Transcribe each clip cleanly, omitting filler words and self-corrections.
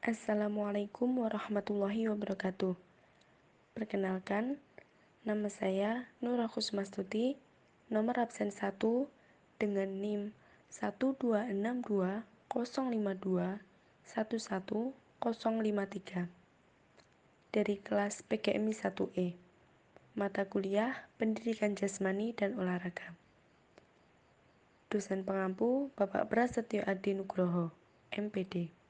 Assalamualaikum warahmatullahi wabarakatuh. Perkenalkan, nama saya Nura Kusmastuti, nomor absen 1 dengan NIM 1262052111053 dari kelas PGMI 1E, mata kuliah Pendidikan Jasmani dan Olahraga. Dosen pengampu Bapak Prasetyo Adi Nugroho, MPD.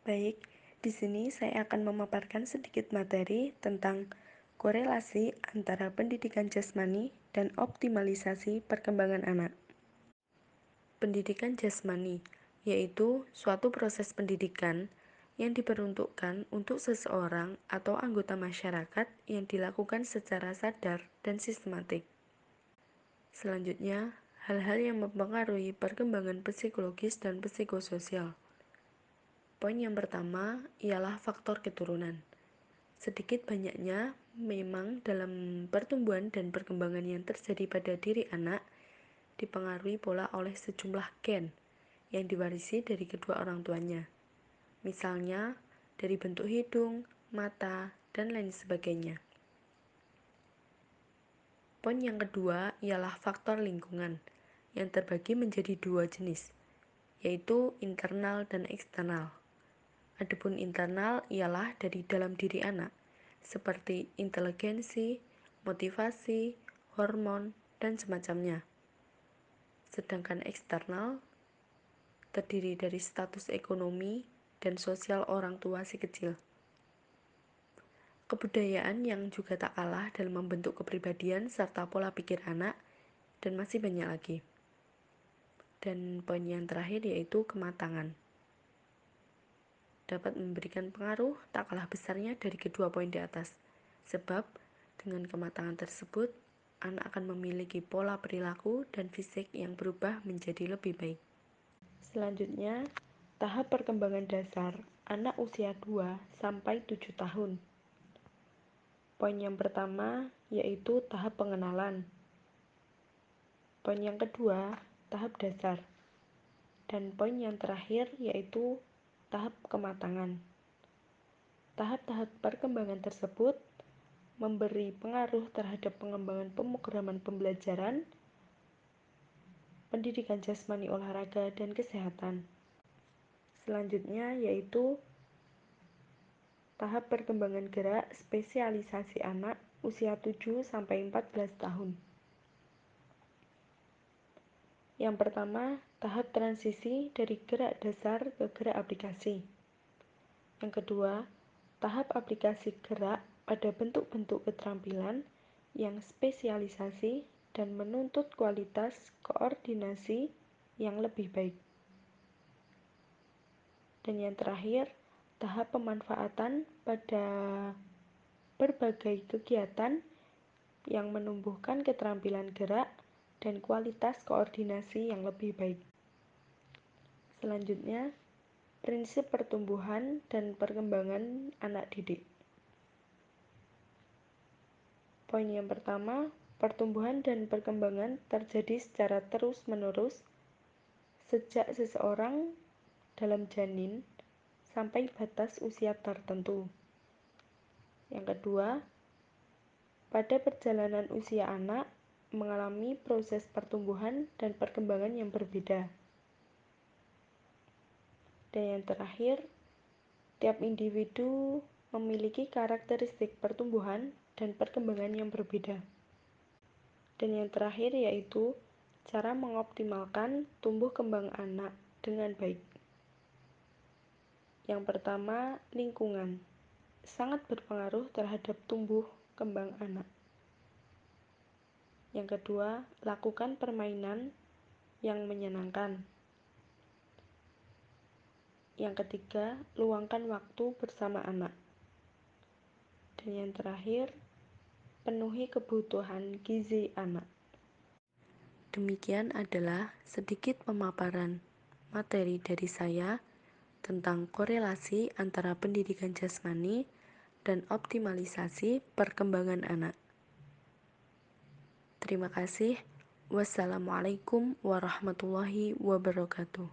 Baik, di sini saya akan memaparkan sedikit materi tentang korelasi antara pendidikan jasmani dan optimalisasi perkembangan anak. Pendidikan jasmani yaitu suatu proses pendidikan yang diperuntukkan untuk seseorang atau anggota masyarakat yang dilakukan secara sadar dan sistematik. Selanjutnya, hal-hal yang mempengaruhi perkembangan psikologis dan psikososial. Poin yang pertama ialah faktor keturunan. Sedikit banyaknya, memang dalam pertumbuhan dan perkembangan yang terjadi pada diri anak dipengaruhi pola oleh sejumlah gen yang diwarisi dari kedua orang tuanya. Misalnya, dari bentuk hidung, mata, dan lain sebagainya. Poin yang kedua ialah faktor lingkungan, yang terbagi menjadi dua jenis, yaitu internal dan eksternal. Adapun internal ialah dari dalam diri anak, seperti inteligensi, motivasi, hormon, dan semacamnya. Sedangkan eksternal terdiri dari status ekonomi dan sosial orang tua si kecil. Kebudayaan yang juga tak kalah dalam membentuk kepribadian serta pola pikir anak, dan masih banyak lagi. Dan poin yang terakhir yaitu kematangan. Dapat memberikan pengaruh tak kalah besarnya dari kedua poin di atas. Sebab, dengan kematangan tersebut, anak akan memiliki pola perilaku dan fisik yang berubah menjadi lebih baik. Selanjutnya, tahap perkembangan dasar anak usia 2 sampai 7 tahun. Poin yang pertama yaitu tahap pengenalan. Poin yang kedua, tahap dasar. Dan poin yang terakhir yaitu tahap kematangan. Tahap-tahap perkembangan tersebut memberi pengaruh terhadap pengembangan pemrograman pembelajaran, pendidikan jasmani, olahraga, dan kesehatan. Selanjutnya yaitu tahap perkembangan gerak spesialisasi anak usia 7 sampai 14 tahun. Yang pertama, tahap transisi dari gerak dasar ke gerak aplikasi. Yang kedua, tahap aplikasi gerak pada bentuk-bentuk keterampilan yang spesialisasi dan menuntut kualitas koordinasi yang lebih baik. Dan yang terakhir, tahap pemanfaatan pada berbagai kegiatan yang menumbuhkan keterampilan gerak dan kualitas koordinasi yang lebih baik. Selanjutnya, prinsip pertumbuhan dan perkembangan anak didik. Poin yang pertama, pertumbuhan dan perkembangan terjadi secara terus-menerus sejak seseorang dalam janin sampai batas usia tertentu. Yang kedua, pada perjalanan usia anak mengalami proses pertumbuhan dan perkembangan yang berbeda. Dan yang terakhir, tiap individu memiliki karakteristik pertumbuhan dan perkembangan yang berbeda. Dan yang terakhir yaitu cara mengoptimalkan tumbuh kembang anak dengan baik. Yang pertama, lingkungan sangat berpengaruh terhadap tumbuh kembang anak. Yang kedua, lakukan permainan yang menyenangkan. Yang ketiga, luangkan waktu bersama anak. Dan yang terakhir, penuhi kebutuhan gizi anak. Demikian adalah sedikit pemaparan materi dari saya tentang korelasi antara pendidikan jasmani dan optimalisasi perkembangan anak. Terima kasih. Wassalamualaikum warahmatullahi wabarakatuh.